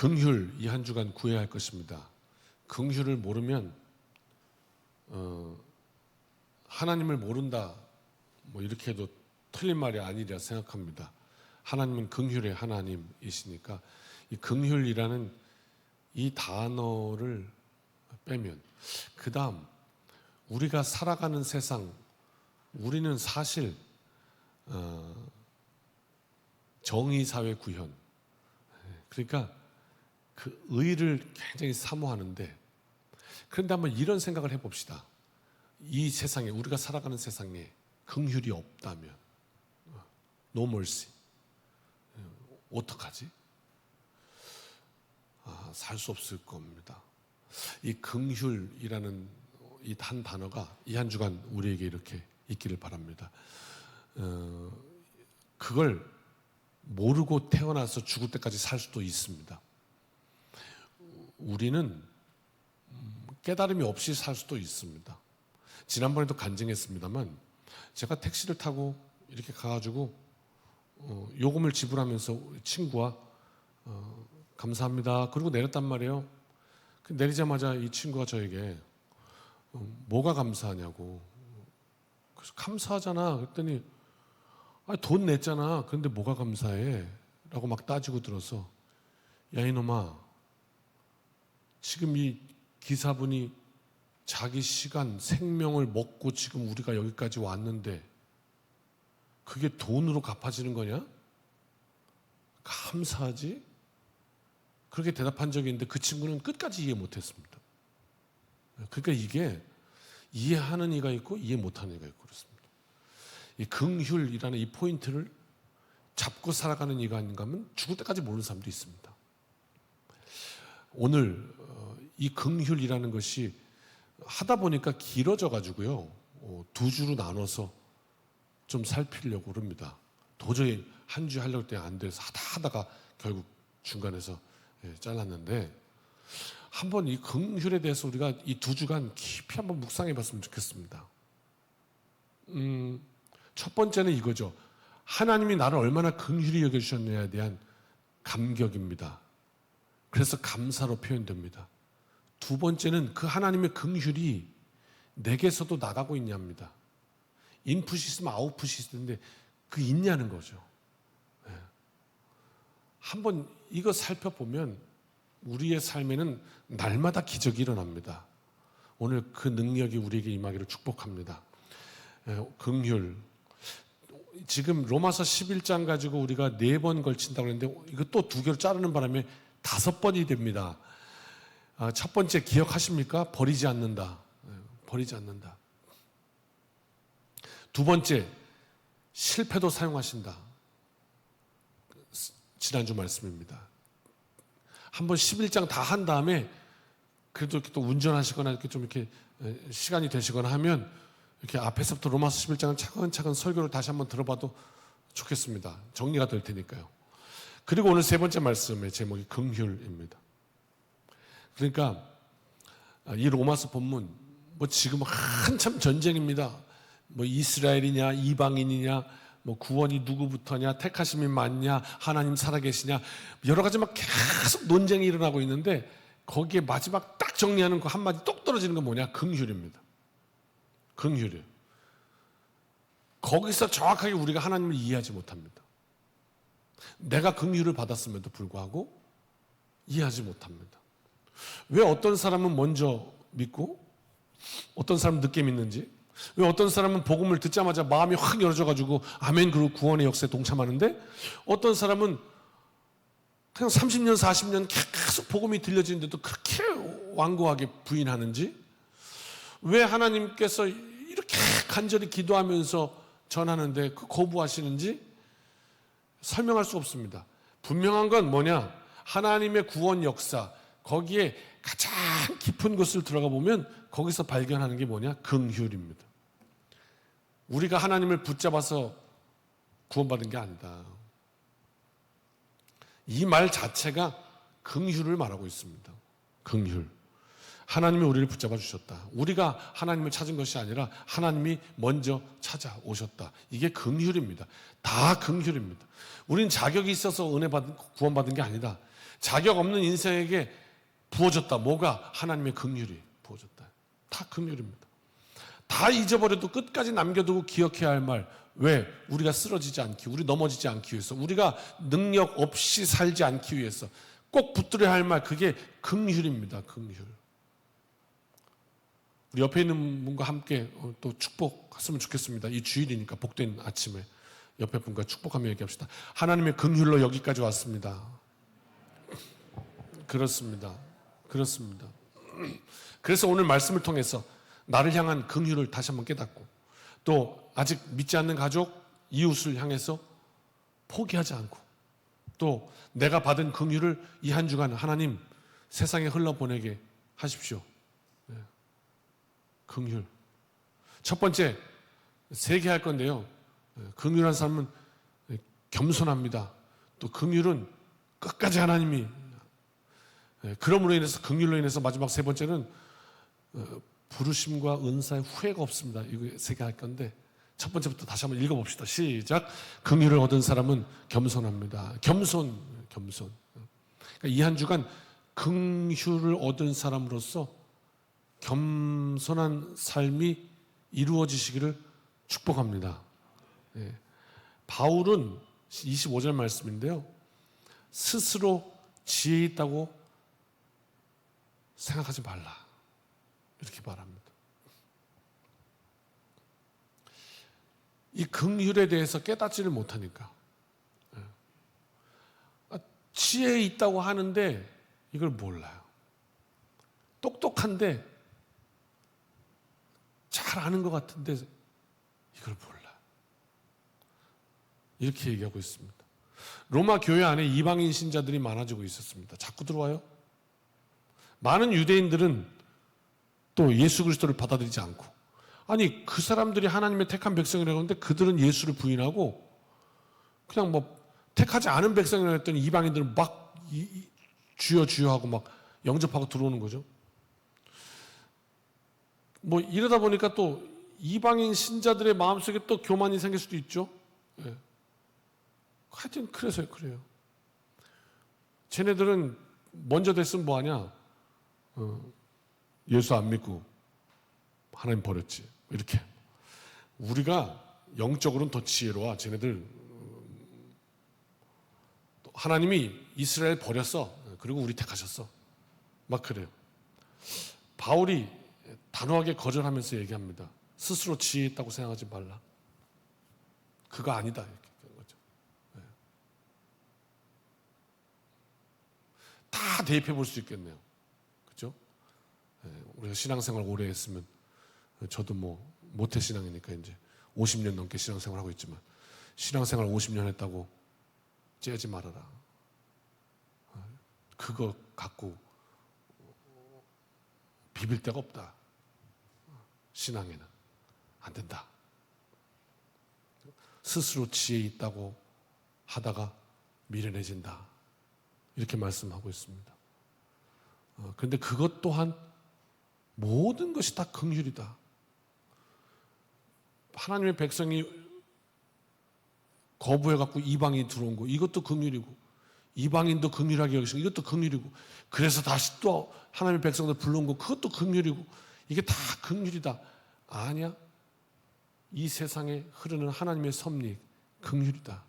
긍휼, 이 한 주간 구해야 할 것입니다. 긍휼을 모르면 하나님을 모른다, 뭐 이렇게 해도 틀린 말이 아니라 생각합니다. 하나님은 긍휼의 하나님이시니까 이 긍휼이라는 이 단어를 빼면, 그 다음 우리가 살아가는 세상, 우리는 사실 정의사회 구현, 그러니까 그 의를 굉장히 사모하는데, 그런데 한번 이런 생각을 해봅시다. 이 세상에, 우리가 살아가는 세상에 긍휼이 없다면, no mercy, 어떡하지? 살 수 없을 겁니다. 이 긍휼이라는 이 한 단어가 이 한 주간 우리에게 이렇게 있기를 바랍니다. 그걸 모르고 태어나서 죽을 때까지 살 수도 있습니다. 우리는 깨달음이 없이 살 수도 있습니다. 지난번에도 간증했습니다만, 제가 택시를 타고 이렇게 가가지고 요금을 지불하면서 친구와 감사합니다, 그리고 내렸단 말이에요. 내리자마자 이 친구가 저에게 뭐가 감사하냐고. 그래서 감사하잖아 그랬더니, 돈 냈잖아, 그런데 뭐가 감사해? 라고 막 따지고 들어서, 야 이놈아, 지금 이 기사분이 자기 시간, 생명을 먹고 지금 우리가 여기까지 왔는데 그게 돈으로 갚아지는 거냐? 감사하지? 그렇게 대답한 적이 있는데 그 친구는 끝까지 이해 못했습니다. 그러니까 이게 이해하는 이가 있고 이해 못하는 이가 있고 그렇습니다. 이 긍휼이라는 이 포인트를 잡고 살아가는 이가 아닌가 하면 죽을 때까지 모르는 사람도 있습니다. 오늘 이 긍휼이라는 것이 하다 보니까 길어져 가지고요, 두 주로 나눠서 좀 살피려고 합니다. 도저히 한 주 하려고 때 안 돼서 하다가 결국 중간에서 잘랐는데, 한번 이 긍휼에 대해서 우리가 이 두 주간 깊이 한번 묵상해 봤으면 좋겠습니다. 첫 번째는 이거죠. 하나님이 나를 얼마나 긍휼히 여겨주셨느냐에 대한 감격입니다. 그래서 감사로 표현됩니다. 두 번째는 그 하나님의 긍휼이 내게서도 나가고 있냐입니다. 인풋이 있으면 아웃풋이 있는데 그 있냐는 거죠. 한번 이거 살펴보면 우리의 삶에는 날마다 기적이 일어납니다. 오늘 그 능력이 우리에게 임하기를 축복합니다. 긍휼, 지금 로마서 11장 가지고 우리가 4번 걸친다고 했는데 이거 또 2개로 자르는 바람에 5번이 됩니다. 첫 번째 기억하십니까? 버리지 않는다. 버리지 않는다. 두 번째, 실패도 사용하신다. 지난주 말씀입니다. 한번 11장 다 한 다음에 그래도 이렇게 또 운전하시거나 이렇게 좀 이렇게 시간이 되시거나 하면 이렇게 앞에서부터 로마서 11장을 차근차근 설교를 다시 한번 들어봐도 좋겠습니다. 정리가 될 테니까요. 그리고 오늘 세 번째 말씀의 제목이 긍휼입니다. 그러니까 이 로마서 본문, 뭐 지금 한참 전쟁입니다. 뭐 이스라엘이냐 이방인이냐, 뭐 구원이 누구부터냐, 택하심이 맞냐, 하나님 살아계시냐, 여러 가지 막 계속 논쟁이 일어나고 있는데 거기에 마지막 딱 정리하는 그 한마디 똑 떨어지는 건 뭐냐? 긍휼입니다. 긍휼이에요. 거기서 정확하게 우리가 하나님을 이해하지 못합니다. 내가 긍휼을 받았음에도 불구하고 이해하지 못합니다. 왜 어떤 사람은 먼저 믿고 어떤 사람은 늦게 믿는지, 왜 어떤 사람은 복음을 듣자마자 마음이 확 열어져가지고 아멘 그리고 구원의 역사에 동참하는데 어떤 사람은 그냥 30년 40년 계속 복음이 들려지는데도 그렇게 완고하게 부인하는지, 왜 하나님께서 이렇게 간절히 기도하면서 전하는데 그 거부하시는지 설명할 수 없습니다. 분명한 건 뭐냐? 하나님의 구원 역사, 거기에 가장 깊은 곳을 들어가 보면 거기서 발견하는 게 뭐냐? 긍휼입니다. 우리가 하나님을 붙잡아서 구원받은 게 아니다. 이 말 자체가 긍휼을 말하고 있습니다. 긍휼. 하나님이 우리를 붙잡아 주셨다. 우리가 하나님을 찾은 것이 아니라 하나님이 먼저 찾아오셨다. 이게 긍휼입니다. 다 긍휼입니다. 우린 자격이 있어서 구원받은 게 아니다. 자격 없는 인생에게 부어졌다. 뭐가? 하나님의 긍휼이 부어졌다. 다 긍휼입니다. 다 잊어버려도 끝까지 남겨두고 기억해야 할 말. 왜? 우리가 쓰러지지 않기, 우리 넘어지지 않기 위해서, 우리가 능력 없이 살지 않기 위해서 꼭 붙들어야 할 말, 그게 긍휼입니다. 긍휼. 우리 옆에 있는 분과 함께 또 축복했으면 좋겠습니다. 이 주일이니까 복된 아침에 옆에 분과 축복하며 얘기합시다. 하나님의 긍휼로 여기까지 왔습니다. 그렇습니다. 그렇습니다. 그래서 오늘 말씀을 통해서 나를 향한 긍휼을 다시 한번 깨닫고, 또 아직 믿지 않는 가족, 이웃을 향해서 포기하지 않고, 또 내가 받은 긍휼을 이 한 주간 하나님 세상에 흘러보내게 하십시오. 긍휼. 첫 번째, 3개 할 건데요. 긍휼한 사람은 겸손합니다. 또 긍휼은 끝까지 하나님이, 그러므로 인해서, 긍휼로 인해서 마지막 3번째는 부르심과 은사의 후회가 없습니다. 이거 3개 할 건데, 첫 번째부터 다시 한번 읽어봅시다. 시작. 긍휼을 얻은 사람은 겸손합니다. 겸손. 그러니까 이 한 주간 긍휼을 얻은 사람으로서 겸손한 삶이 이루어지시기를 축복합니다. 바울은 25절 말씀인데요. 스스로 지혜 있다고 생각하지 말라. 이렇게 말합니다. 이 긍휼에 대해서 깨닫지를 못하니까. 지혜 있다고 하는데 이걸 몰라요. 똑똑한데 잘 아는 것 같은데 이걸 몰라. 이렇게 얘기하고 있습니다. 로마 교회 안에 이방인 신자들이 많아지고 있었습니다. 자꾸 들어와요. 많은 유대인들은 또 예수 그리스도를 받아들이지 않고, 아니 그 사람들이 하나님의 택한 백성이라고 하는데 그들은 예수를 부인하고 그냥 뭐 택하지 않은 백성이라고 했더니 이방인들은 막 주여 주여 하고 막 영접하고 들어오는 거죠. 뭐 이러다 보니까 또 이방인 신자들의 마음속에 또 교만이 생길 수도 있죠. 예. 하여튼 그래서요. 그래요. 쟤네들은 먼저 됐으면 뭐하냐, 예수 안 믿고 하나님 버렸지, 이렇게. 우리가 영적으로는 더 지혜로워. 쟤네들 하나님이 이스라엘 버렸어, 그리고 우리 택하셨어, 막 그래요. 바울이 단호하게 거절하면서 얘기합니다. 스스로 지혜 있다고 생각하지 말라. 그거 아니다, 이렇게 하는 거죠. 네. 다 대입해 볼 수 있겠네요. 그렇죠? 네. 우리가 신앙생활 오래 했으면, 저도 뭐 모태신앙이니까 이제 50년 넘게 신앙생활 하고 있지만, 신앙생활 50년 했다고 째지 말아라. 그거 갖고 비빌 데가 없다. 신앙에는 안 된다. 스스로 지혜 있다고 하다가 미련해진다. 이렇게 말씀하고 있습니다. 그런데 그것 또한 모든 것이 다 긍휼이다. 하나님의 백성이 거부해갖고 이방인이 들어온 거, 이것도 긍휼이고, 이방인도 긍휼하게 여기시고, 이것도 긍휼이고, 그래서 다시 또 하나님의 백성들 불러온 거, 그것도 긍휼이고, 이게 다 긍휼이다. 아니야. 이 세상에 흐르는 하나님의 섭리, 긍휼이다.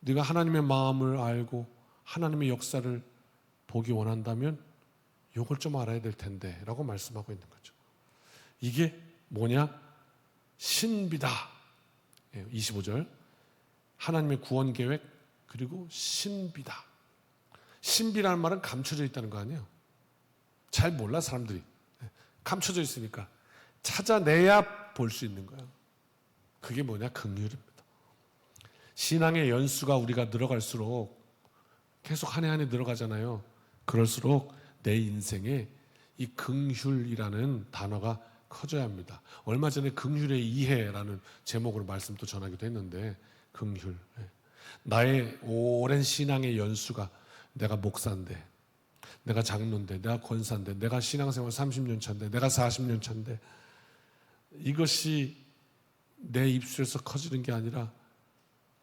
네가 하나님의 마음을 알고 하나님의 역사를 보기 원한다면 이걸 좀 알아야 될 텐데 라고 말씀하고 있는 거죠. 이게 뭐냐? 신비다. 25절. 하나님의 구원 계획, 그리고 신비다. 신비라는 말은 감춰져 있다는 거 아니에요. 잘 몰라 사람들이. 감춰져 있으니까 찾아내야 볼 수 있는 거예요. 그게 뭐냐? 긍휼입니다. 신앙의 연수가 우리가 늘어갈수록 계속 한 해 한 해 늘어가잖아요. 그럴수록 내 인생에 이 긍휼이라는 단어가 커져야 합니다. 얼마 전에 긍휼의 이해라는 제목으로 말씀도 전하기도 했는데, 긍휼. 나의 오랜 신앙의 연수가, 내가 목사인데 내가 장로인데, 내가 권사인데, 내가 신앙생활 30년 차인데, 내가 40년 차인데, 이것이 내 입술에서 커지는 게 아니라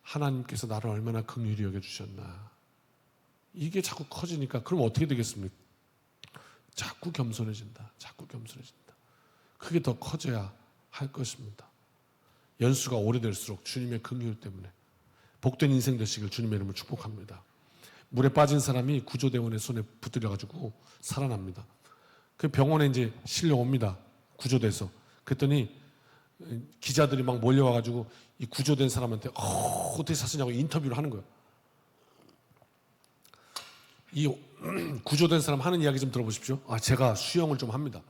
하나님께서 나를 얼마나 긍휼히 여겨주셨나. 이게 자꾸 커지니까 그럼 어떻게 되겠습니까? 자꾸 겸손해진다. 자꾸 겸손해진다. 그게 더 커져야 할 것입니다. 연수가 오래될수록 주님의 긍휼 때문에 복된 인생 되시길 주님의 이름으로 축복합니다. 물에 빠진 사람이 구조대원의 손에 붙들려가지고 살아납니다. 그 병원에 이제 실려옵니다. 구조돼서. 그랬더니 기자들이 막 몰려와가지고 이 구조된 사람한테 어떻게 사시냐고 인터뷰를 하는 거예요. 이 구조된 사람 하는 이야기 좀 들어보십시오. 제가 수영을 좀 합니다.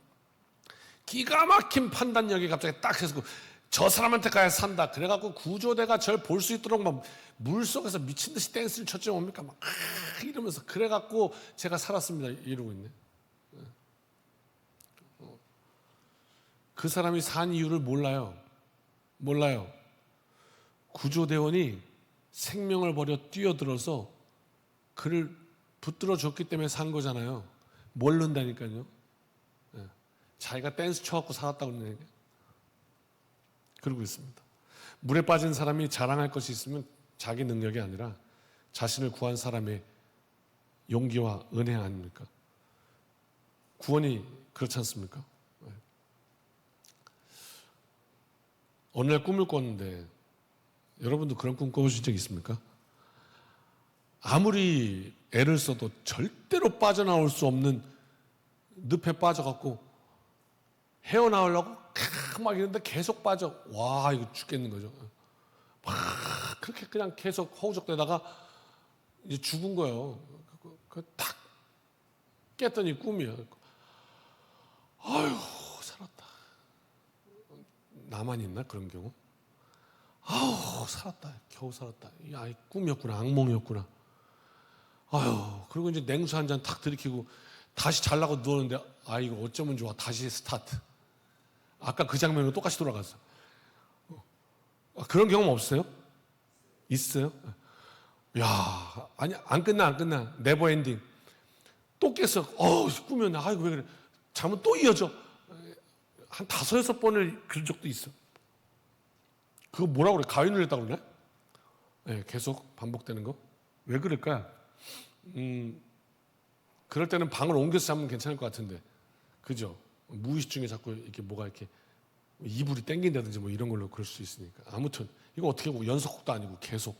기가 막힌 판단력이 갑자기 딱 해서 저 사람한테 가야 산다. 그래갖고 구조대가 절 볼 수 있도록 막 물속에서 미친 듯이 댄스를 췄죠 뭡니까? 막 이러면서 그래갖고 제가 살았습니다. 이러고 있네. 그 사람이 산 이유를 몰라요. 구조대원이 생명을 버려 뛰어들어서 그를 붙들어 줬기 때문에 산 거잖아요. 모른다니까요. 자기가 댄스 춰갖고 살았다고 그러는 얘기. 그러고 있습니다. 물에 빠진 사람이 자랑할 것이 있으면 자기 능력이 아니라 자신을 구한 사람의 용기와 은혜 아닙니까? 구원이 그렇지 않습니까? 어느 날 꿈을 꿨는데 여러분도 그런 꿈 꿔보신 적 있습니까? 아무리 애를 써도 절대로 빠져나올 수 없는 늪에 빠져갖고 헤어나오려고 막 이러는데 계속 빠져. 와, 이거 죽겠는 거죠. 막 그렇게 그냥 계속 허우적대다가 이제 죽은 거예요. 딱 깼더니 꿈이야. 아유, 살았다. 나만 있나 그런 경우? 아우, 살았다. 겨우 살았다. 이 아이 꿈이었구나. 악몽이었구나. 아유, 그리고 이제 냉수 한 잔 탁 들이키고 다시 잘라고 누웠는데 이거 어쩌면 좋아. 다시 스타트. 아까 그 장면으로 똑같이 돌아갔어. 그런 경험 없어요? 있어요? 야, 아니 안 끝나. 네버 엔딩. 또 깼어. 꿈이었네. 아이고 왜 그래. 잠은 또 이어져. 한 5-6번을 그런 적도 있어. 그거 뭐라고 그래? 가위 눌렸다고 그러나? 네, 계속 반복되는 거. 왜 그럴까? 그럴 때는 방을 옮겨서 자면 괜찮을 것 같은데. 그죠? 무의식 중에 자꾸 이렇게 뭐가 이렇게 이불이 땡긴다든지 뭐 이런 걸로 그럴 수 있으니까. 아무튼 이거 어떻게 보고 연속곡도 아니고 계속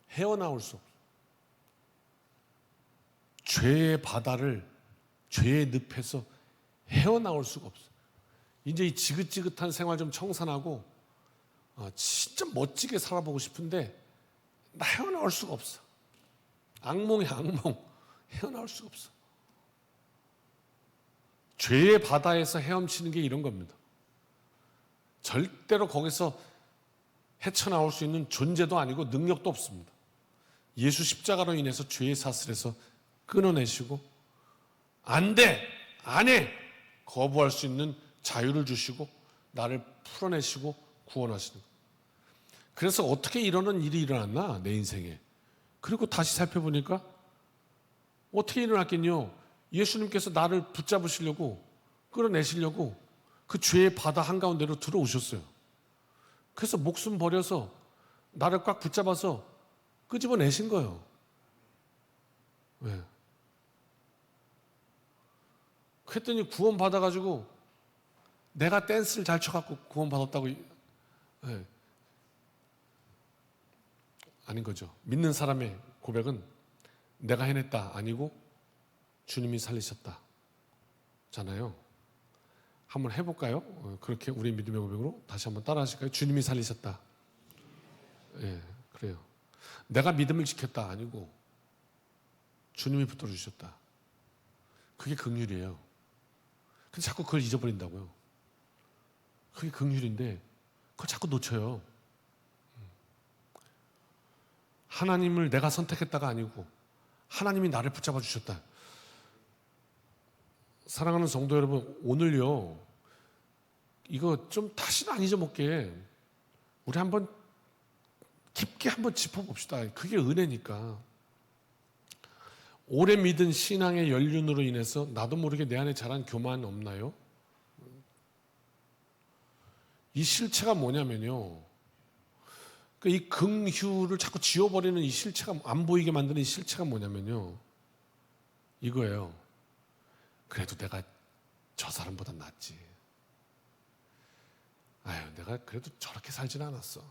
헤어나올 수 없어. 죄의 바다를 죄의 늪에서 헤어나올 수가 없어. 이제 이 지긋지긋한 생활 좀 청산하고 진짜 멋지게 살아보고 싶은데 나 헤어나올 수가 없어. 악몽이 악몽. 헤어나올 수가 없어. 죄의 바다에서 헤엄치는 게 이런 겁니다. 절대로 거기서 헤쳐나올 수 있는 존재도 아니고 능력도 없습니다. 예수 십자가로 인해서 죄의 사슬에서 끊어내시고 안 돼! 안 해! 거부할 수 있는 자유를 주시고 나를 풀어내시고 구원하시는 거예요. 그래서 어떻게 이러는 일이 일어났나 내 인생에. 그리고 다시 살펴보니까 어떻게 일어났겠뇨. 예수님께서 나를 붙잡으시려고 끌어내시려고 그 죄의 바다 한가운데로 들어오셨어요. 그래서 목숨 버려서 나를 꽉 붙잡아서 끄집어내신 거예요. 왜? 그랬더니 구원 받아가지고 내가 댄스를 잘 춰갖고 구원 받았다고. 네. 아닌 거죠. 믿는 사람의 고백은 내가 해냈다 아니고 주님이 살리셨다 잖아요. 한번 해볼까요? 그렇게 우리 믿음의 고백으로 다시 한번 따라 하실까요? 주님이 살리셨다. 예, 그래요. 내가 믿음을 지켰다 아니고 주님이 붙들어 주셨다. 그게 긍휼이에요. 근데 자꾸 그걸 잊어버린다고요. 그게 긍휼인데 그걸 자꾸 놓쳐요. 하나님을 내가 선택했다가 아니고 하나님이 나를 붙잡아 주셨다. 사랑하는 성도 여러분, 오늘요 이거 좀 다시는 안 잊어먹게 우리 한번 깊게 한번 짚어봅시다. 그게 은혜니까. 오래 믿은 신앙의 연륜으로 인해서 나도 모르게 내 안에 자란 교만 없나요? 이 실체가 뭐냐면요. 이 긍휼을 자꾸 지워버리는 이 실체가, 안 보이게 만드는 이 실체가 뭐냐면요. 이거예요. 그래도 내가 저 사람보다 낫지. 아유, 내가 그래도 저렇게 살진 않았어.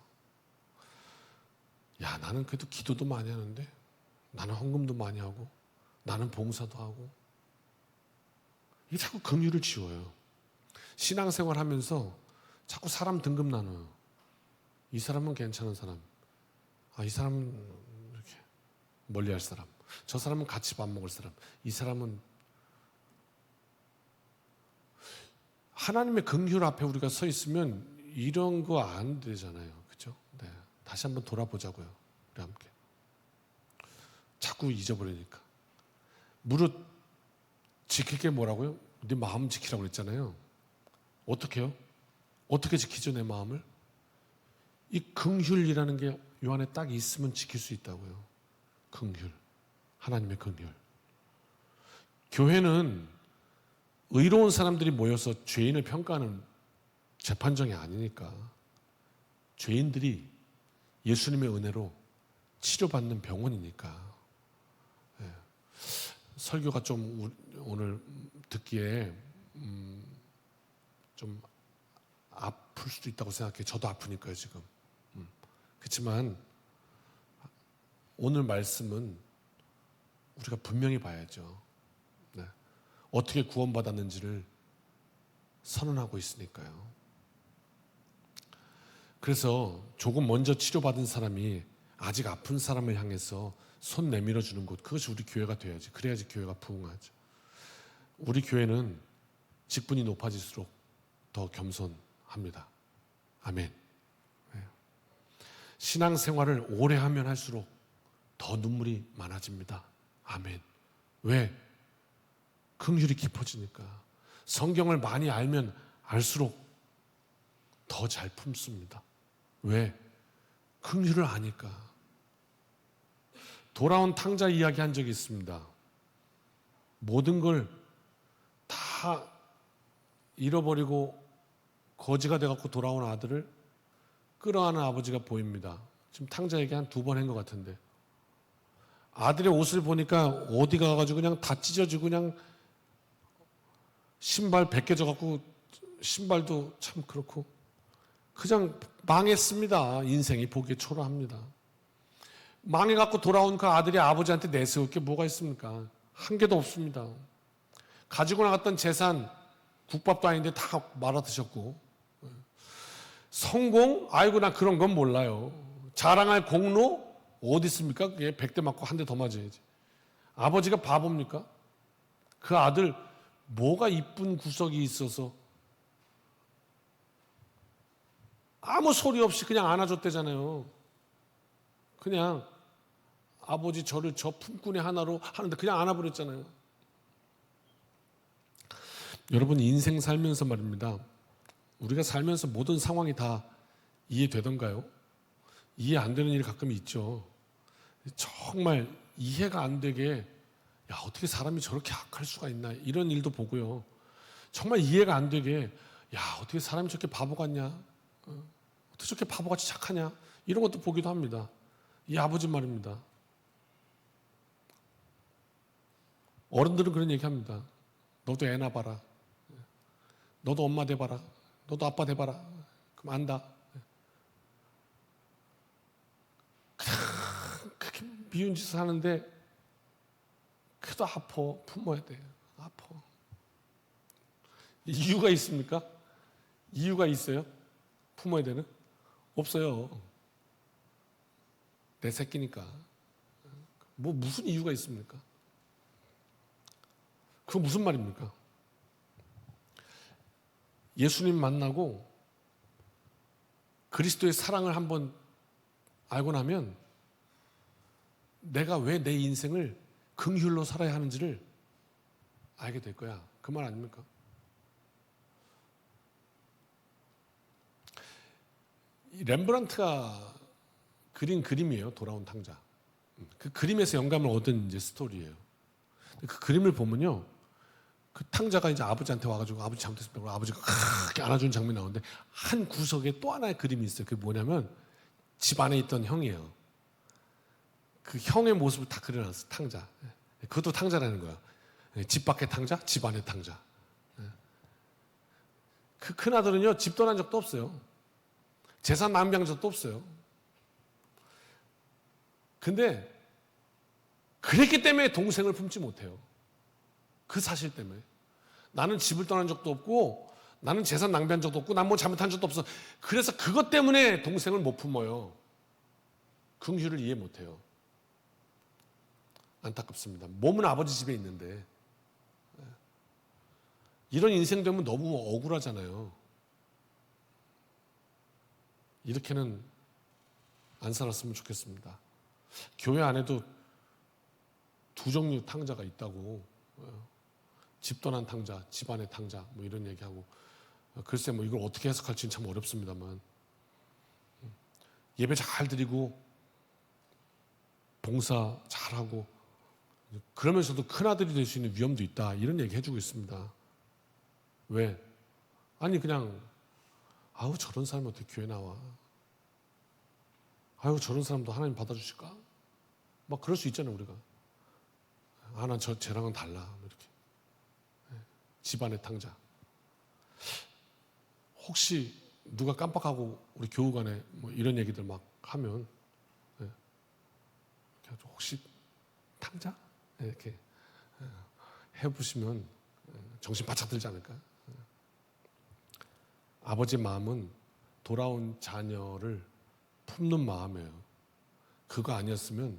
야, 나는 그래도 기도도 많이 하는데, 나는 헌금도 많이 하고, 나는 봉사도 하고. 이게 자꾸 긍휼을 지워요. 신앙생활 하면서 자꾸 사람 등급 나눠요. 이 사람은 괜찮은 사람. 이 사람은 이렇게 멀리할 사람. 저 사람은 같이 밥 먹을 사람. 이 사람은 하나님의 긍휼 앞에 우리가 서 있으면 이런 거 안 되잖아요. 그렇죠? 네. 다시 한번 돌아보자고요. 우리 함께. 자꾸 잊어버리니까. 무릇 지킬 게 뭐라고요? 네 마음 지키라고 그랬잖아요. 어떻게요? 어떻게 지키죠, 내 마음을? 이 긍휼이라는 게 요 안에 딱 있으면 지킬 수 있다고요. 긍휼. 하나님의 긍휼. 교회는 의로운 사람들이 모여서 죄인을 평가하는 재판정이 아니니까. 죄인들이 예수님의 은혜로 치료받는 병원이니까. 예. 설교가 좀 오늘 듣기에 좀 아플 수도 있다고 생각해요. 저도 아프니까요, 지금. 그렇지만 오늘 말씀은 우리가 분명히 봐야죠. 네. 어떻게 구원받았는지를 선언하고 있으니까요. 그래서 조금 먼저 치료받은 사람이 아직 아픈 사람을 향해서 손 내밀어 주는 곳, 그것이 우리 교회가 돼야지. 그래야지 교회가 부흥하죠. 우리 교회는 직분이 높아질수록 더 겸손합니다. 아멘. 신앙생활을 오래 하면 할수록 더 눈물이 많아집니다. 아멘. 왜? 긍휼이 깊어지니까. 성경을 많이 알면 알수록 더 잘 품습니다. 왜? 긍휼을 아니까. 돌아온 탕자 이야기 한 적이 있습니다. 모든 걸 다 잃어버리고 거지가 돼갖고 돌아온 아들을 끌어안은 아버지가 보입니다. 지금 탕자 얘기 한 2번 한 것 같은데. 아들의 옷을 보니까 어디 가가지고 그냥 다 찢어지고 그냥 신발 벗겨져갖고 신발도 참 그렇고 그냥 망했습니다. 인생이 보기에 초라합니다. 망해갖고 돌아온 그 아들이 아버지한테 내세울 게 뭐가 있습니까? 한 개도 없습니다. 가지고 나갔던 재산, 국밥도 아닌데 다 말아 드셨고, 성공? 아이고, 나 그런 건 몰라요. 자랑할 공로? 어디 있습니까? 그게 100대 맞고 한 대 더 맞아야지. 아버지가 바보입니까? 그 아들, 뭐가 이쁜 구석이 있어서 아무 소리 없이 그냥 안아줬대잖아요. 그냥 아버지 저를 저 품꾼의 하나로 하는데 그냥 안아버렸잖아요. 여러분, 인생 살면서 말입니다. 우리가 살면서 모든 상황이 다 이해되던가요? 이해 안 되는 일이 가끔 있죠. 정말 이해가 안 되게, 야, 어떻게 사람이 저렇게 악할 수가 있나, 이런 일도 보고요. 정말 이해가 안 되게, 야, 어떻게 사람이 저렇게 바보 같냐, 어떻게 저렇게 바보같이 착하냐, 이런 것도 보기도 합니다. 이 아버지 말입니다. 어른들은 그런 얘기 합니다. 너도 애 낳아봐라. 너도 엄마 돼봐라. 너도 아빠 돼봐라. 그럼 안다. 그냥 그렇게 미운 짓을 하는데 그래도 아파. 품어야 돼. 아파. 이유가 있습니까? 이유가 있어요? 품어야 되는? 없어요. 내 새끼니까. 뭐 무슨 이유가 있습니까? 그거 무슨 말입니까? 예수님 만나고 그리스도의 사랑을 한번 알고 나면 내가 왜 내 인생을 긍휼로 살아야 하는지를 알게 될 거야. 그 말 아닙니까? 이 렘브란트가 그린 그림이에요. 돌아온 탕자. 그 그림에서 영감을 얻은 이제 스토리예요. 그 그림을 보면요, 그 탕자가 이제 아버지한테 와가지고 아버지 잘못했습니다. 아버지가 크게 안아주는 장면이 나오는데 한 구석에 또 하나의 그림이 있어요. 그게 뭐냐면 집 안에 있던 형이에요. 그 형의 모습을 다 그려놨어, 탕자. 그것도 탕자라는 거야. 집 밖의 탕자, 집 안의 탕자. 그 큰아들은요, 집 떠난 적도 없어요. 재산 낭비한 적도 없어요. 근데 그랬기 때문에 동생을 품지 못해요. 그 사실 때문에. 나는 집을 떠난 적도 없고 나는 재산 낭비한 적도 없고 난 뭐 잘못한 적도 없어. 그래서 그것 때문에 동생을 못 품어요. 긍휼을 이해 못해요. 안타깝습니다. 몸은 아버지 집에 있는데 이런 인생 되면 너무 억울하잖아요. 이렇게는 안 살았으면 좋겠습니다. 교회 안에도 두 종류 탕자가 있다고. 집 떠난 탕자, 집안의 탕자, 뭐 이런 얘기하고. 글쎄 뭐 이걸 어떻게 해석할지는 참 어렵습니다만. 예배 잘 드리고 봉사 잘하고 그러면서도 큰아들이 될 수 있는 위험도 있다. 이런 얘기 해주고 있습니다. 왜? 아니 그냥 아우 저런 사람이 어떻게 교회 나와? 아유 저런 사람도 하나님 받아주실까? 막 그럴 수 있잖아요 우리가. 아 난 쟤랑은 달라 이렇게. 집안의 탕자. 혹시 누가 깜빡하고 우리 교우간에 뭐 이런 얘기들 막 하면 혹시 탕자? 이렇게 해보시면 정신 바짝 들지 않을까? 아버지의 마음은 돌아온 자녀를 품는 마음이에요. 그거 아니었으면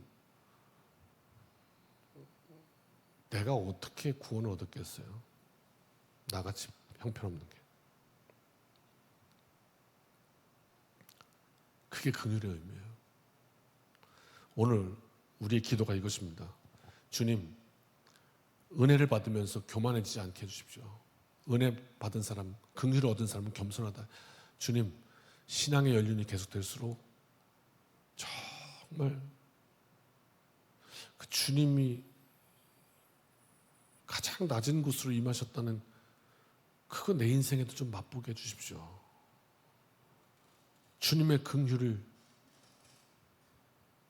내가 어떻게 구원을 얻었겠어요? 나같이 형편없는 게. 그게 긍휼의 의미예요. 오늘 우리의 기도가 이것입니다. 주님, 은혜를 받으면서 교만해지지 않게 해주십시오. 은혜 받은 사람, 긍휼을 얻은 사람은 겸손하다. 주님, 신앙의 연륜이 계속될수록 정말 그 주님이 가장 낮은 곳으로 임하셨다는 그거 내 인생에도 좀 맛보게 해주십시오. 주님의 긍휼을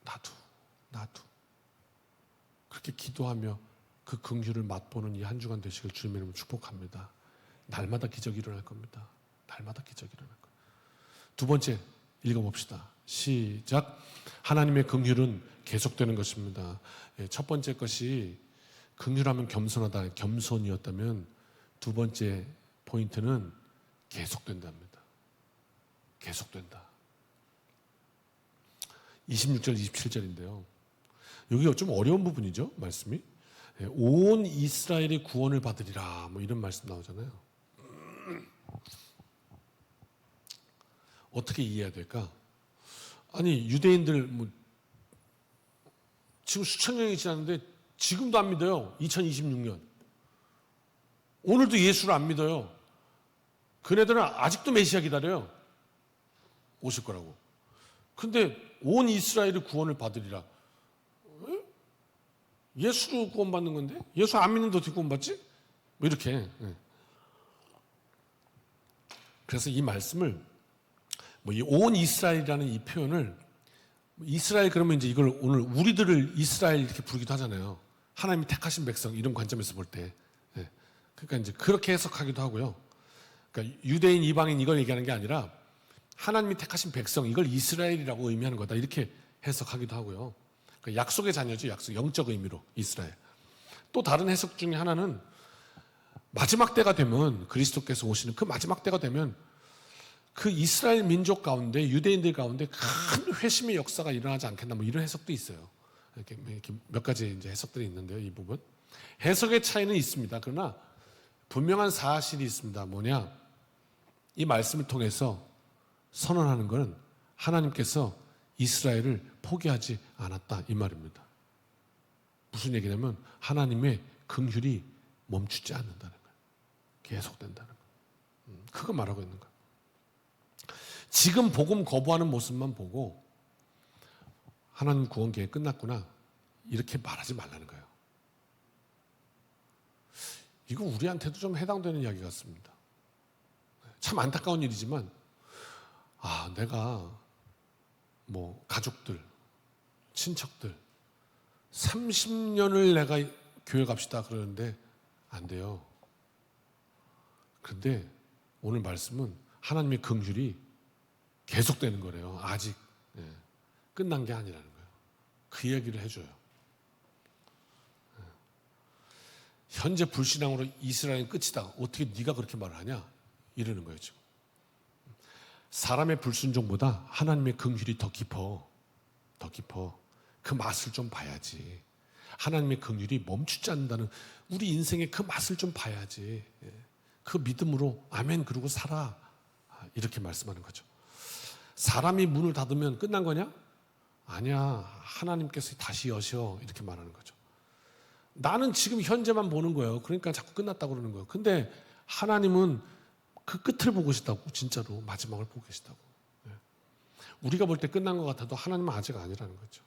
나도 그렇게 기도하며 그 긍휼을 맛보는 이 한 주간 되시길 주님의 이름으로 축복합니다. 날마다 기적이 일어날 겁니다. 날마다 기적이 일어날 겁니다. 두 번째 읽어봅시다. 시작. 하나님의 긍휼은 계속되는 것입니다. 첫 번째 것이 긍휼하면 겸손하다, 겸손이었다면 두 번째 포인트는 계속된답니다. 계속된다. 26절, 27절인데요. 여기가 좀 어려운 부분이죠, 말씀이. 온 이스라엘이 구원을 받으리라, 뭐 이런 말씀 나오잖아요. 어떻게 이해해야 될까? 아니, 유대인들, 지금 수천 년이 지났는데 지금도 안 믿어요. 2026년. 오늘도 예수를 안 믿어요. 그네들은 아직도 메시아 기다려요. 오실 거라고. 근데 온 이스라엘이 구원을 받으리라. 예수로 구원받는 건데? 예수 안 믿는데 어떻게 구원받지? 뭐 이렇게. 그래서 이 말씀을 이 온 이스라엘이라는 이 표현을 이스라엘 그러면 이제 이걸 오늘 우리들을 이스라엘 이렇게 부르기도 하잖아요. 하나님이 택하신 백성 이런 관점에서 볼 때. 그러니까 이제 그렇게 해석하기도 하고요. 그러니까 유대인 이방인 이걸 얘기하는 게 아니라 하나님이 택하신 백성 이걸 이스라엘이라고 의미하는 거다 이렇게 해석하기도 하고요. 그러니까 약속의 자녀죠. 약속 영적 의미로 이스라엘. 또 다른 해석 중에 하나는 마지막 때가 되면 그리스도께서 오시는 그 마지막 때가 되면 그 이스라엘 민족 가운데 유대인들 가운데 큰 회심의 역사가 일어나지 않겠나 뭐 이런 해석도 있어요. 이렇게 몇 가지 이제 해석들이 있는데요. 이 부분 해석의 차이는 있습니다. 그러나 분명한 사실이 있습니다. 뭐냐? 이 말씀을 통해서 선언하는 것은 하나님께서 이스라엘을 포기하지 않았다 이 말입니다. 무슨 얘기냐면 하나님의 긍휼이 멈추지 않는다는 거예요. 계속된다는 거예요. 그거 말하고 있는 거예요. 지금 복음 거부하는 모습만 보고 하나님 구원 계획 끝났구나 이렇게 말하지 말라는 거예요. 이거 우리한테도 좀 해당되는 이야기 같습니다. 참 안타까운 일이지만, 내가 가족들, 친척들 30년을 내가 교회 갑시다 그러는데 안 돼요. 그런데 오늘 말씀은 하나님의 긍휼이 계속되는 거래요. 아직 끝난 게 아니라는 거예요. 그 이야기를 해줘요. 현재 불신앙으로 이스라엘은 끝이다. 어떻게 네가 그렇게 말을 하냐? 이러는 거예요 지금. 사람의 불순종보다 하나님의 긍휼이 더 깊어. 그 맛을 좀 봐야지. 하나님의 긍휼이 멈추지 않는다는 우리 인생의 그 맛을 좀 봐야지. 그 믿음으로 아멘 그러고 살아. 이렇게 말씀하는 거죠. 사람이 문을 닫으면 끝난 거냐? 아니야. 하나님께서 다시 여셔. 이렇게 말하는 거죠. 나는 지금 현재만 보는 거예요. 그러니까 자꾸 끝났다고 그러는 거예요. 근데 하나님은 그 끝을 보고 계시다고. 진짜로 마지막을 보고 계시다고. 우리가 볼 때 끝난 것 같아도 하나님은 아직 아니라는 거죠.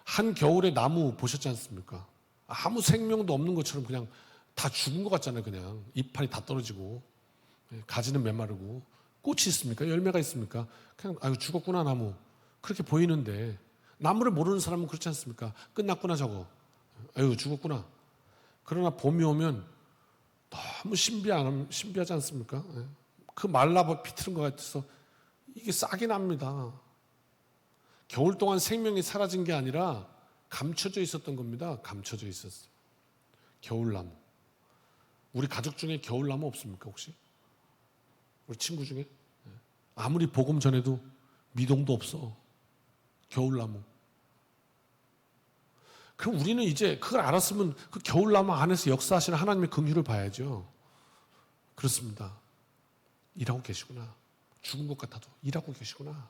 한겨울에 나무 보셨지 않습니까? 아무 생명도 없는 것처럼 그냥 다 죽은 것 같잖아요. 그냥 잎판이 다 떨어지고 가지는 메마르고 꽃이 있습니까? 열매가 있습니까? 그냥 아유 죽었구나 나무 그렇게 보이는데 나무를 모르는 사람은 그렇지 않습니까? 끝났구나 저거 아유 죽었구나. 그러나 봄이 오면 너무 신비하지 않습니까? 그 말라 비틀은 것 같아서 이게 싹이 납니다. 겨울 동안 생명이 사라진 게 아니라 감춰져 있었던 겁니다. 감춰져 있었어요. 겨울나무. 우리 가족 중에 겨울나무 없습니까 혹시? 우리 친구 중에? 아무리 복음 전해도 미동도 없어. 겨울나무. 그럼 우리는 이제 그걸 알았으면 그 겨울나무 안에서 역사하시는 하나님의 긍휼을 봐야죠. 그렇습니다. 일하고 계시구나. 죽은 것 같아도 일하고 계시구나.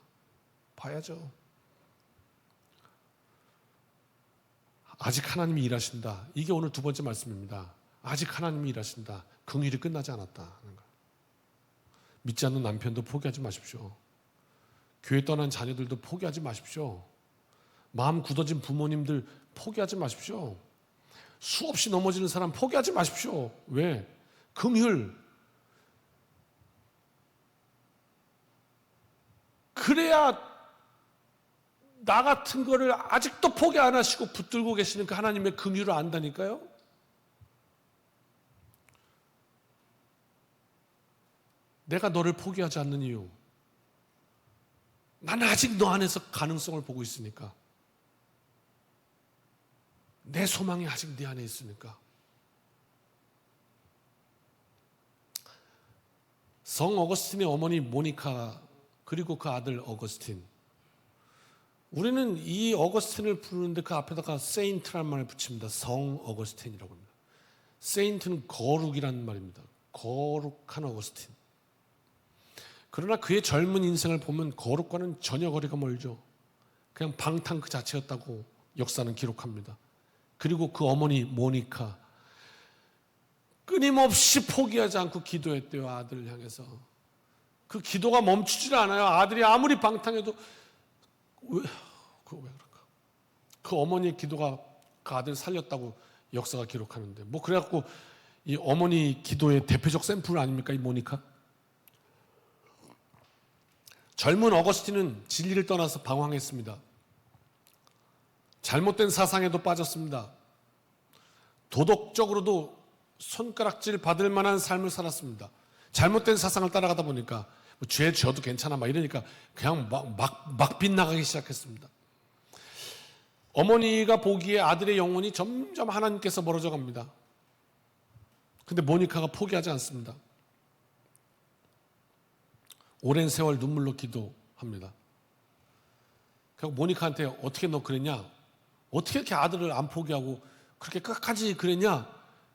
봐야죠. 아직 하나님이 일하신다. 이게 오늘 두 번째 말씀입니다. 아직 하나님이 일하신다. 긍휼이 끝나지 않았다. 믿지 않는 남편도 포기하지 마십시오. 교회 떠난 자녀들도 포기하지 마십시오. 마음 굳어진 부모님들 포기하지 마십시오. 수없이 넘어지는 사람 포기하지 마십시오. 왜? 긍휼. 그래야 나 같은 거를 아직도 포기 안 하시고 붙들고 계시는 그 하나님의 긍휼을 안다니까요. 내가 너를 포기하지 않는 이유. 나는 아직 너 안에서 가능성을 보고 있으니까. 내 소망이 아직 네 안에 있으니까. 성 어거스틴의 어머니 모니카 그리고 그 아들 어거스틴. 우리는 이 어거스틴을 부르는데 그 앞에다가 세인트란 말을 붙입니다. 성 어거스틴이라고 합니다. 세인트는 거룩이라는 말입니다. 거룩한 어거스틴. 그러나 그의 젊은 인생을 보면 거룩과는 전혀 거리가 멀죠. 그냥 방탕 그 자체였다고 역사는 기록합니다. 그리고 그 어머니 모니카 끊임없이 포기하지 않고 기도했대요. 아들을 향해서. 그 기도가 멈추질 않아요. 아들이 아무리 방탕해도 왜 그럴까? 그 어머니의 기도가 그 아들 살렸다고 역사가 기록하는데 그래갖고 이 어머니 기도의 대표적 샘플 아닙니까? 이 모니카? 젊은 어거스틴은 진리를 떠나서 방황했습니다. 잘못된 사상에도 빠졌습니다. 도덕적으로도 손가락질 받을 만한 삶을 살았습니다. 잘못된 사상을 따라가다 보니까 죄 지어도 괜찮아 이러니까 그냥 막 빗나가기 시작했습니다. 어머니가 보기에 아들의 영혼이 점점 하나님께서 멀어져 갑니다. 근데 모니카가 포기하지 않습니다. 오랜 세월 눈물로 기도합니다. 결국 모니카한테 어떻게 너 그랬냐? 어떻게 이렇게 아들을 안 포기하고 그렇게 끝까지 그랬냐?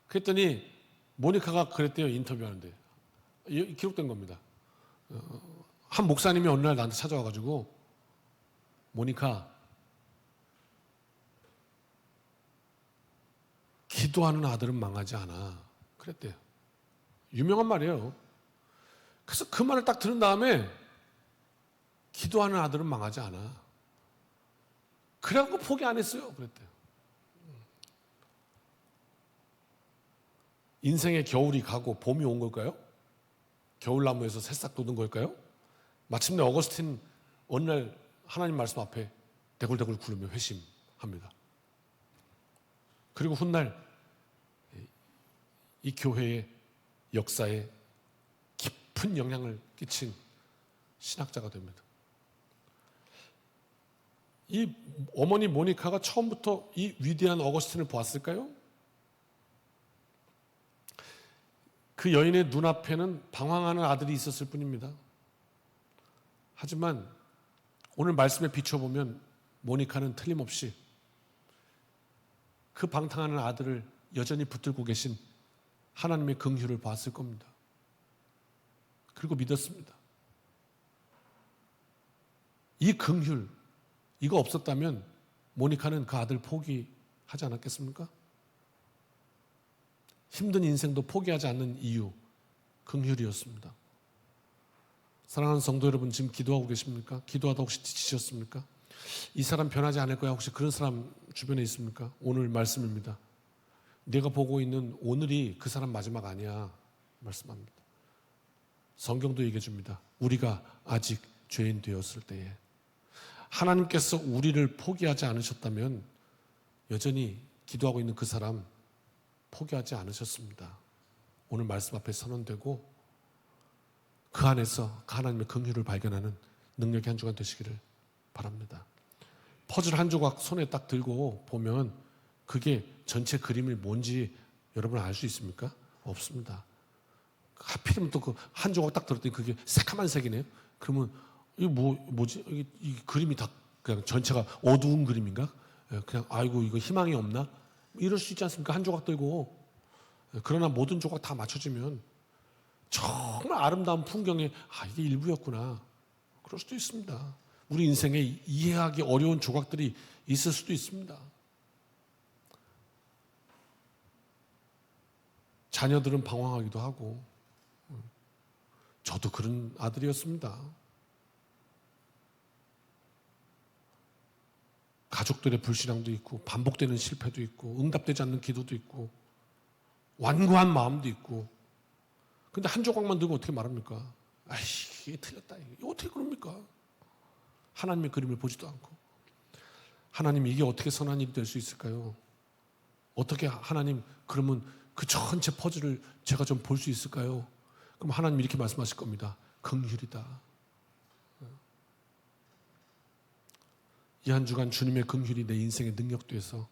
그랬더니 모니카가 그랬대요. 인터뷰하는데. 기록된 겁니다. 한 목사님이 어느 날 나한테 찾아와가지고 모니카 기도하는 아들은 망하지 않아. 그랬대요. 유명한 말이에요. 그래서 그 말을 딱 들은 다음에 기도하는 아들은 망하지 않아. 그래갖고 포기 안 했어요. 그랬대요. 인생의 겨울이 가고 봄이 온 걸까요? 겨울나무에서 새싹 돋은 걸까요? 마침내 어거스틴 어느 날 하나님 말씀 앞에 대굴대굴 구르며 회심합니다. 그리고 훗날 이 교회의 역사에 깊은 영향을 끼친 신학자가 됩니다. 이 어머니 모니카가 처음부터 이 위대한 어거스틴을 보았을까요? 그 여인의 눈앞에는 방황하는 아들이 있었을 뿐입니다. 하지만 오늘 말씀에 비춰보면 모니카는 틀림없이 그 방탕하는 아들을 여전히 붙들고 계신 하나님의 긍휼을 봤을 겁니다. 그리고 믿었습니다. 이 긍휼, 이거 없었다면 모니카는 그 아들 포기하지 않았겠습니까? 힘든 인생도 포기하지 않는 이유, 긍휼이었습니다. 사랑하는 성도 여러분, 지금 기도하고 계십니까? 기도하다 혹시 지치셨습니까? 이 사람 변하지 않을 거야. 혹시 그런 사람 주변에 있습니까? 오늘 말씀입니다. 내가 보고 있는 오늘이 그 사람 마지막 아니야. 말씀합니다. 성경도 얘기해 줍니다. 우리가 아직 죄인 되었을 때에 하나님께서 우리를 포기하지 않으셨다면 여전히 기도하고 있는 그 사람 포기하지 않으셨습니다. 오늘 말씀 앞에 선언되고 그 안에서 하나님의 긍휼을 발견하는 능력의 한 주간 되시기를 바랍니다. 퍼즐 한 조각 손에 딱 들고 보면 그게 전체 그림이 뭔지 여러분 알 수 있습니까? 없습니다. 하필이면 또 그 한 조각 딱 들었더니 그게 새카만 색이네요. 그러면 이게 뭐지? 이 그림이 다 그냥 전체가 어두운 그림인가? 그냥 아이고 이거 희망이 없나? 이럴 수 있지 않습니까? 한 조각 들고. 그러나 모든 조각 다 맞춰지면 정말 아름다운 풍경에 이게 일부였구나. 그럴 수도 있습니다. 우리 인생에 이해하기 어려운 조각들이 있을 수도 있습니다. 자녀들은 방황하기도 하고 저도 그런 아들이었습니다. 가족들의 불신앙도 있고 반복되는 실패도 있고 응답되지 않는 기도도 있고 완고한 마음도 있고 근데 한 조각만 들고 어떻게 말합니까? 이게 틀렸다. 이게 어떻게 그럽니까? 하나님의 그림을 보지도 않고 하나님 이게 어떻게 선한 일이 될 수 있을까요? 어떻게 하나님 그러면 그 전체 퍼즐을 제가 좀 볼 수 있을까요? 그럼 하나님 이렇게 말씀하실 겁니다. 긍휼이다. 이 한 주간 주님의 긍휼이 내 인생의 능력돼서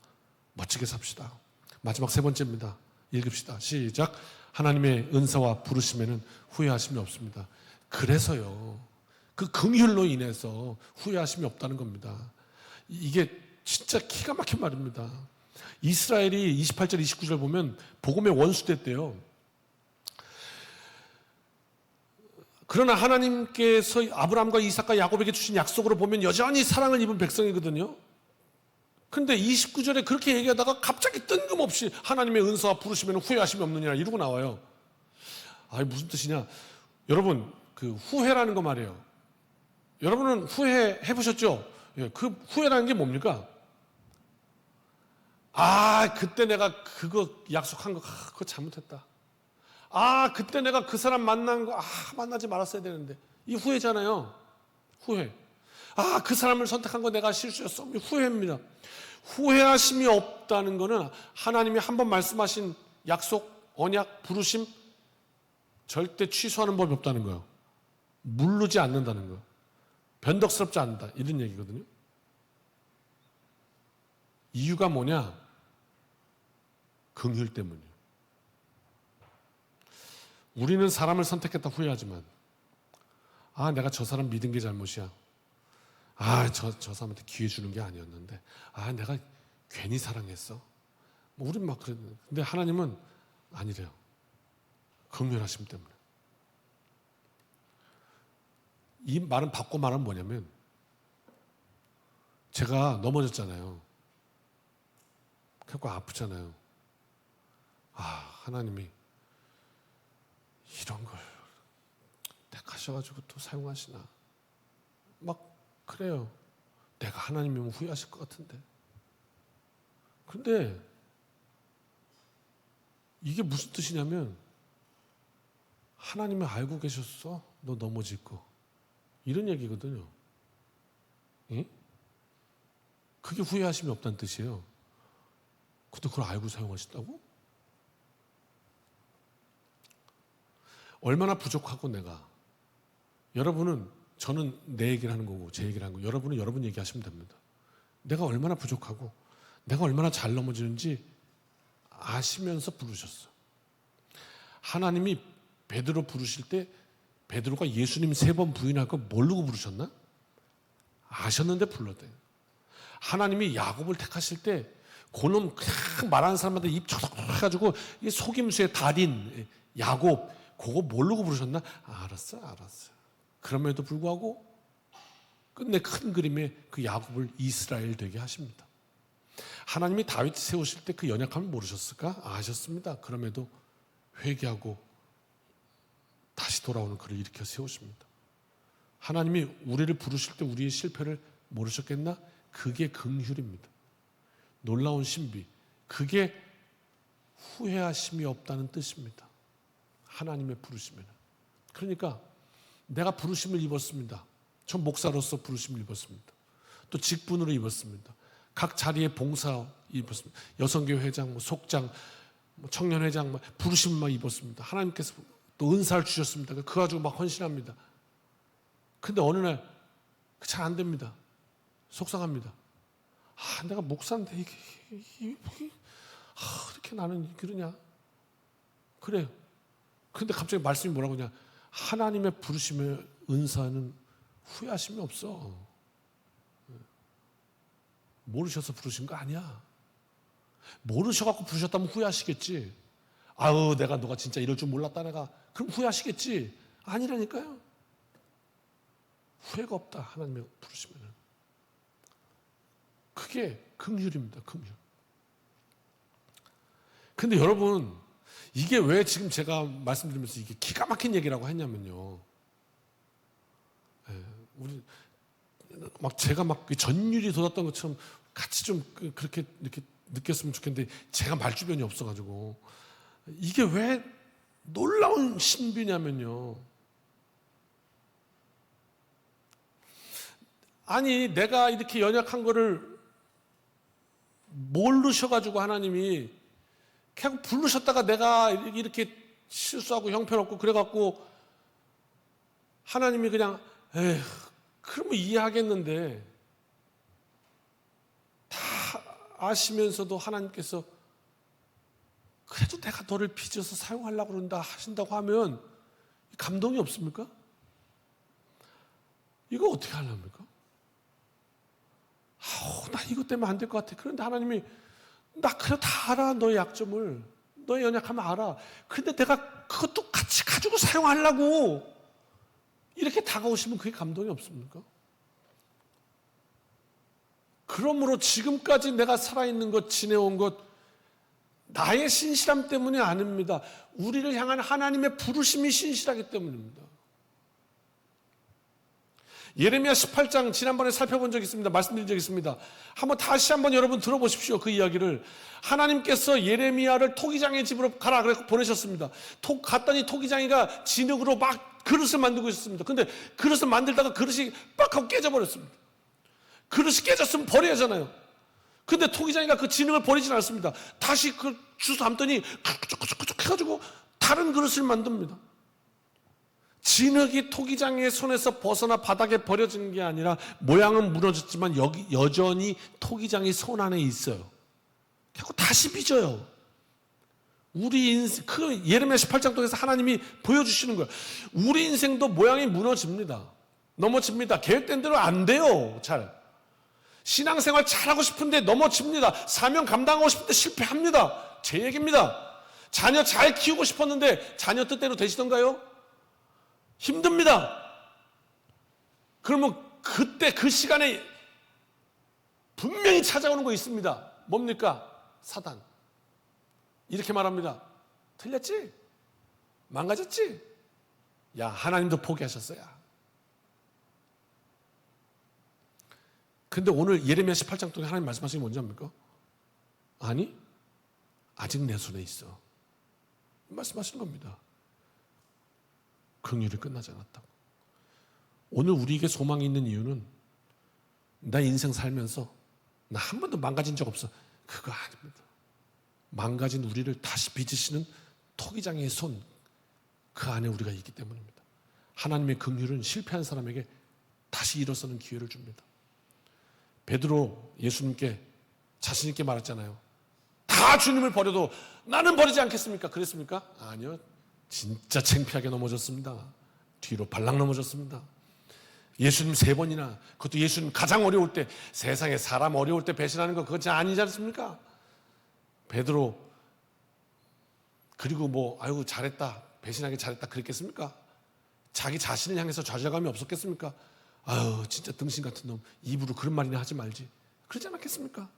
멋지게 삽시다. 마지막 세 번째입니다. 읽읍시다. 시작. 하나님의 은사와 부르심에는 후회하심이 없습니다. 그래서요. 그 긍휼로 인해서 후회하심이 없다는 겁니다. 이게 진짜 기가 막힌 말입니다. 이스라엘이 28절 29절 보면 복음의 원수 됐대요. 그러나 하나님께서 아브라함과 이삭과 야곱에게 주신 약속으로 보면 여전히 사랑을 입은 백성이거든요. 그런데 29절에 그렇게 얘기하다가 갑자기 뜬금없이 하나님의 은사와 부르시면 후회하심이 없느냐 이러고 나와요. 무슨 뜻이냐? 여러분 그 후회라는 거 말이에요. 여러분은 후회해 보셨죠? 그 후회라는 게 뭡니까? 그때 내가 그거 약속한 거 그거 잘못했다. 그때 내가 그 사람 만난 거 만나지 말았어야 되는데 이 후회잖아요. 후회. 그 사람을 선택한 거 내가 실수였어. 후회입니다. 후회하심이 없다는 거는 하나님이 한번 말씀하신 약속, 언약, 부르심 절대 취소하는 법이 없다는 거예요. 물르지 않는다는 거예요. 변덕스럽지 않는다 이런 얘기거든요. 이유가 뭐냐? 긍휼 때문이에요. 우리는 사람을 선택했다 후회하지만 내가 저 사람 믿은 게 잘못이야. 저 사람한테 기회 주는 게 아니었는데 내가 괜히 사랑했어. 우린 막 그랬는데 근데 하나님은 아니래요. 긍휼하심 때문에. 이 말은 바꿔 말하면 뭐냐면 제가 넘어졌잖아요. 그래서 아프잖아요. 하나님이 이런 걸 택하셔가지고 또 사용하시나. 막 그래요. 내가 하나님이면 후회하실 것 같은데. 근데 이게 무슨 뜻이냐면 하나님이 알고 계셨어. 너 넘어질 거. 이런 얘기거든요. 예? 그게 후회하심이 없다는 뜻이에요. 근데 그걸 알고 사용하신다고? 얼마나 부족하고 내가. 여러분은, 저는 내 얘기를 하는 거고 제 얘기를 하는 거고, 여러분은 여러분 얘기하시면 됩니다. 내가 얼마나 부족하고 내가 얼마나 잘 넘어지는지 아시면서 부르셨어. 하나님이 베드로 부르실 때 베드로가 예수님 3번 부인할 걸 모르고 부르셨나? 아셨는데 불렀대요. 하나님이 야곱을 택하실 때 그놈 그냥 말하는 사람마다 입 척척 해가지고 속임수의 달인 야곱, 그거 모르고 부르셨나? 알았어. 그럼에도 불구하고 끝내 큰 그림에 그 야곱을 이스라엘 되게 하십니다. 하나님이 다윗 세우실 때 그 연약함을 모르셨을까? 아셨습니다. 그럼에도 회개하고 다시 돌아오는 그를 일으켜 세우십니다. 하나님이 우리를 부르실 때 우리의 실패를 모르셨겠나? 그게 긍휼입니다. 놀라운 신비. 그게 후회하심이 없다는 뜻입니다. 하나님의 부르시면. 그러니까 내가 부르심을 입었습니다. 전 목사로서 부르심을 입었습니다. 또 직분으로 입었습니다. 각 자리에 봉사 입었습니다. 여성교회 회장, 속장, 청년회장 부르심만 입었습니다. 하나님께서 또 은사를 주셨습니다. 그거 가지고 막 헌신합니다. 근데 어느 날 잘 안 됩니다. 속상합니다. 내가 목사인데 이렇게 나는 그러냐? 그래요. 근데 갑자기 말씀이 뭐라고 하냐? 하나님의 부르심의 은사는 후회하심이 없어. 모르셔서 부르신 거 아니야. 모르셔갖고 부르셨다면 후회하시겠지. 내가 너가 진짜 이럴 줄 몰랐다 내가. 그럼 후회하시겠지. 아니라니까요. 후회가 없다. 하나님의 부르시면. 그게 긍휼입니다. 긍휼. 근데 여러분, 이게 왜 지금 제가 말씀드리면서 이게 기가 막힌 얘기라고 했냐면요. 우리 제가 전율이 돋았던 것처럼 같이 좀 그렇게 이렇게 느꼈으면 좋겠는데 제가 말주변이 없어가지고 이게 왜 놀라운 신비냐면요. 아니 내가 이렇게 연약한 거를 모르셔가지고 하나님이 그냥 부르셨다가 내가 이렇게 실수하고 형편없고 그래갖고 하나님이 그냥 그러면 이해하겠는데 다 아시면서도 하나님께서 그래도 내가 너를 빚어서 사용하려고 그런다 하신다고 하면 감동이 없습니까? 이거 어떻게 하려합니까? 나 이것 때문에 안 될 것 같아. 그런데 하나님이 나 그래 다 알아. 너의 약점을. 너의 연약함을 알아. 근데 내가 그것도 같이 가지고 사용하려고 이렇게 다가오시면 그게 감동이 없습니까? 그러므로 지금까지 내가 살아있는 것, 지내온 것, 나의 신실함 때문이 아닙니다. 우리를 향한 하나님의 부르심이 신실하기 때문입니다. 예레미야 18장 지난번에 살펴본 적이 있습니다. 말씀드린 적이 있습니다. 다시 한번 여러분 들어보십시오. 그 이야기를. 하나님께서 예레미야를 토기장의 집으로 가라 그래서 보내셨습니다. 갔더니 토기장이가 진흙으로 막 그릇을 만들고 있었습니다. 근데 그릇을 만들다가 그릇이 빡 하고 깨져버렸습니다. 그릇이 깨졌으면 버려야 하잖아요. 근데 토기장이가 그 진흙을 버리진 않습니다. 다시 그 주워 담더니 쿡쿡쿡쿡 해가지고 다른 그릇을 만듭니다. 진흙이 토기장의 손에서 벗어나 바닥에 버려진 게 아니라 모양은 무너졌지만 여전히 토기장이 손 안에 있어요. 그리고 다시 빚어요. 우리 인생, 예레미야 18장 통해서 하나님이 보여주시는 거예요. 우리 인생도 모양이 무너집니다. 넘어집니다. 계획된 대로 안 돼요. 잘. 신앙생활 잘하고 싶은데 넘어집니다. 사명 감당하고 싶은데 실패합니다. 제 얘기입니다. 자녀 잘 키우고 싶었는데 자녀 뜻대로 되시던가요? 힘듭니다. 그러면 그때 그 시간에 분명히 찾아오는 거 있습니다. 뭡니까? 사단. 이렇게 말합니다. 틀렸지? 망가졌지? 야, 하나님도 포기하셨어요. 근데 오늘 예레미야 18장 동안 하나님 말씀하신 게 뭔지 압니까? 아니, 아직 내 손에 있어. 말씀하시는 겁니다. 긍휼이 끝나지 않았다고. 오늘 우리에게 소망이 있는 이유는 나 인생 살면서 나 한 번도 망가진 적 없어. 그거 아닙니다. 망가진 우리를 다시 빚으시는 토기장의 손, 그 안에 우리가 있기 때문입니다. 하나님의 긍휼은 실패한 사람에게 다시 일어서는 기회를 줍니다. 베드로 예수님께 자신 있게 말했잖아요. 다 주님을 버려도 나는 버리지 않겠습니까? 그랬습니까? 아니요. 진짜 창피하게 넘어졌습니다. 뒤로 발락 넘어졌습니다. 예수님 3번이나, 그것도 예수님 가장 어려울 때, 세상에 사람 어려울 때 배신하는 거 그거 아니지 않습니까? 베드로, 그리고 아이고 잘했다, 배신하기 잘했다 그랬겠습니까? 자기 자신을 향해서 좌절감이 없었겠습니까? 아유 진짜 등신 같은 놈, 입으로 그런 말이나 하지 말지, 그러지 않았겠습니까?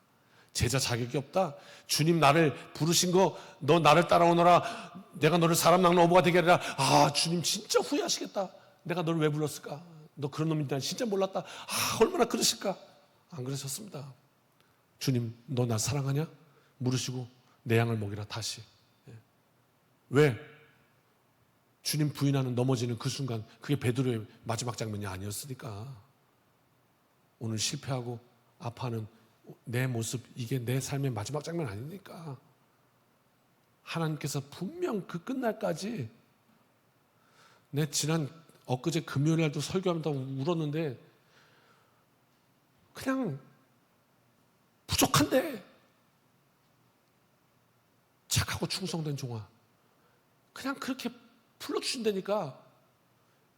제자 자격이 없다, 주님 나를 부르신 거 너 나를 따라오너라, 내가 너를 사람 낚는 어부가 되게 하리라. 아 주님 진짜 후회하시겠다, 내가 너를 왜 불렀을까, 너 그런 놈인지 진짜 몰랐다, 아 얼마나 그러실까. 안 그러셨습니다. 주님 너 나 사랑하냐 물으시고 내 양을 먹이라 다시. 왜? 주님 부인하는 넘어지는 그 순간, 그게 베드로의 마지막 장면이 아니었으니까. 오늘 실패하고 아파하는 내 모습, 이게 내 삶의 마지막 장면 아니니까. 하나님께서 분명 그 끝날까지, 내 지난 엊그제 금요일 날도 설교하면서 울었는데 그냥 부족한데 착하고 충성된 종아, 그냥 그렇게 불러주신다니까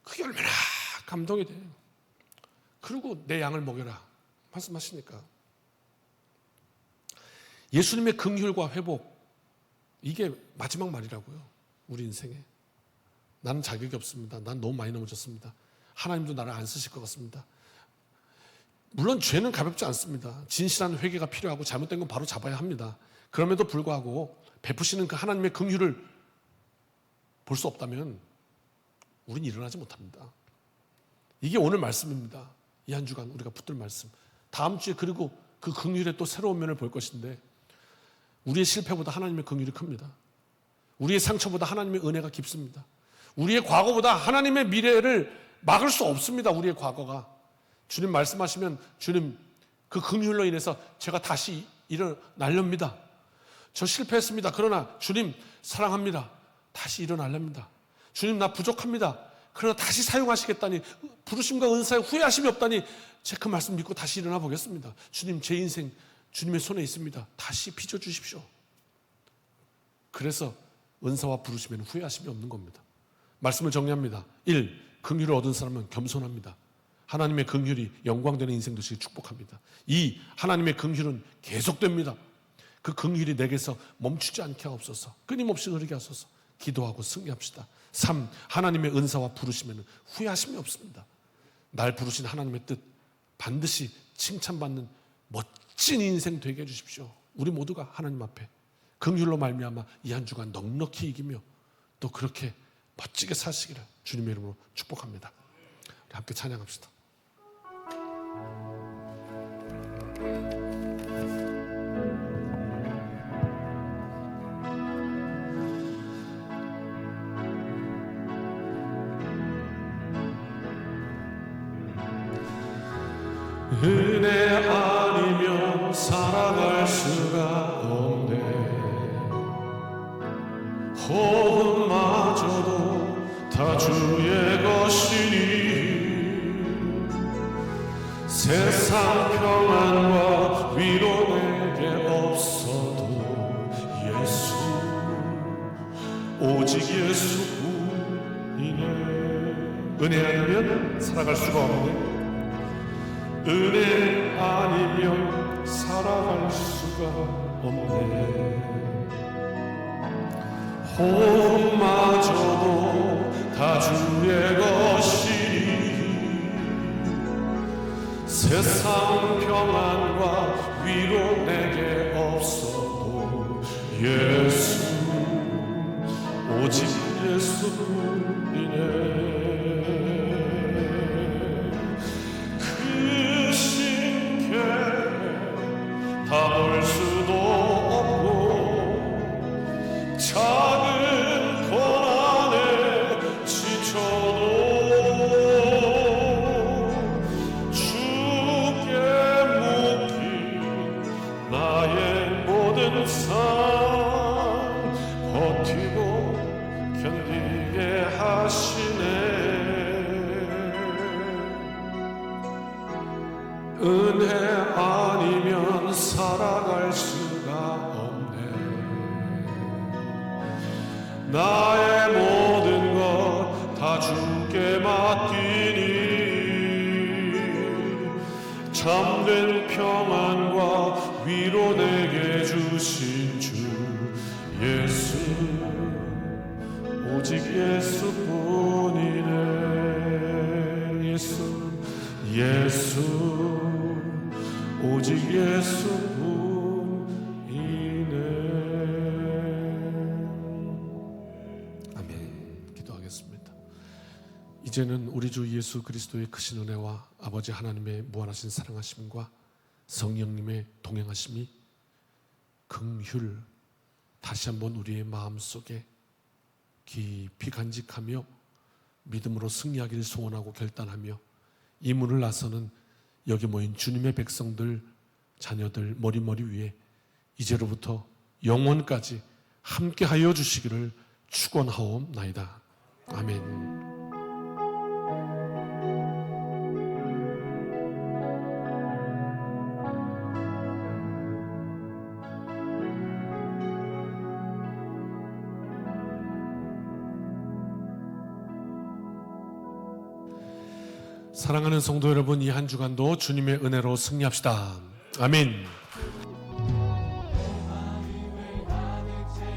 그게 얼마나 감동이 돼요. 그리고 내 양을 먹여라 말씀하시니까. 예수님의 긍휼과 회복, 이게 마지막 말이라고요. 우리 인생에. 나는 자격이 없습니다. 난 너무 많이 넘어졌습니다. 하나님도 나를 안 쓰실 것 같습니다. 물론 죄는 가볍지 않습니다. 진실한 회개가 필요하고 잘못된 건 바로 잡아야 합니다. 그럼에도 불구하고 베푸시는 그 하나님의 긍휼을 볼 수 없다면 우리는 일어나지 못합니다. 이게 오늘 말씀입니다. 이 한 주간 우리가 붙들 말씀. 다음 주에 그리고 그 긍휼의 또 새로운 면을 볼 것인데, 우리의 실패보다 하나님의 긍휼이 큽니다. 우리의 상처보다 하나님의 은혜가 깊습니다. 우리의 과거보다 하나님의 미래를 막을 수 없습니다. 우리의 과거가. 주님 말씀하시면 주님 그 긍휼로 인해서 제가 다시 일어나렵니다. 저 실패했습니다. 그러나 주님 사랑합니다. 다시 일어나렵니다. 주님 나 부족합니다. 그러나 다시 사용하시겠다니, 부르심과 은사에 후회하심이 없다니, 제가 그 말씀 믿고 다시 일어나 보겠습니다. 주님 제 인생 주님의 손에 있습니다. 다시 빚어주십시오. 그래서 은사와 부르심에는 후회하심이 없는 겁니다. 말씀을 정리합니다. 1. 긍휼을 얻은 사람은 겸손합니다. 하나님의 긍휼이 영광되는 인생 되시길 축복합니다. 2. 하나님의 긍휼은 계속됩니다. 그 긍휼이 내게서 멈추지 않게 하옵소서. 끊임없이 흐르게 하소서. 기도하고 승리합시다. 3. 하나님의 은사와 부르심에는 후회하심이 없습니다. 날 부르신 하나님의 뜻 반드시 칭찬받는 멋진 인생 되게 해주십시오. 우리 모두가 하나님 앞에 긍휼로 말미암아 이 한 주간 넉넉히 이기며 또 그렇게 멋지게 사시기를 주님의 이름으로 축복합니다. 우리 함께 찬양합시다. 은혜 아니면 살아갈 수가 없네. 호흡마저도 다 주의 것이니 세상 평안과 위로 내게 없어도 예수, 오직 예수뿐이네. 은혜 아니면 살아갈 수가 없네. 은혜 아니면 살아갈 수가 없네. 호흡마저도 다 주의 것이니 세상 평안과 위로 내게 없어도 예수, 오직 예수뿐이네. 다 볼 수도 없고 작은 모든 삶 버티고 견디게 하시네. 은혜 아니면 살아갈 수가 없네. 나의 모든 것 다 주께 맡기니 참된 평안과 위로 내게 주신 주 예수, 오직 예수뿐이네. 예수, 예수, 오직 예수뿐이네. 아멘. 기도하겠습니다. 이제는 우리 주 예수 그리스도의 크신 은혜와 아버지 하나님의 무한하신 사랑하심과 성령님의 동행하심이 긍휼 다시 한번 우리의 마음속에 깊이 간직하며 믿음으로 승리하기를 소원하고 결단하며 이 문을 나서는 여기 모인 주님의 백성들, 자녀들 머리 위에 이제로부터 영원까지 함께하여 주시기를 축원하옵나이다. 아멘. 사랑하는 성도 여러분, 이 한 주간도 주님의 은혜로 승리합시다. 아멘.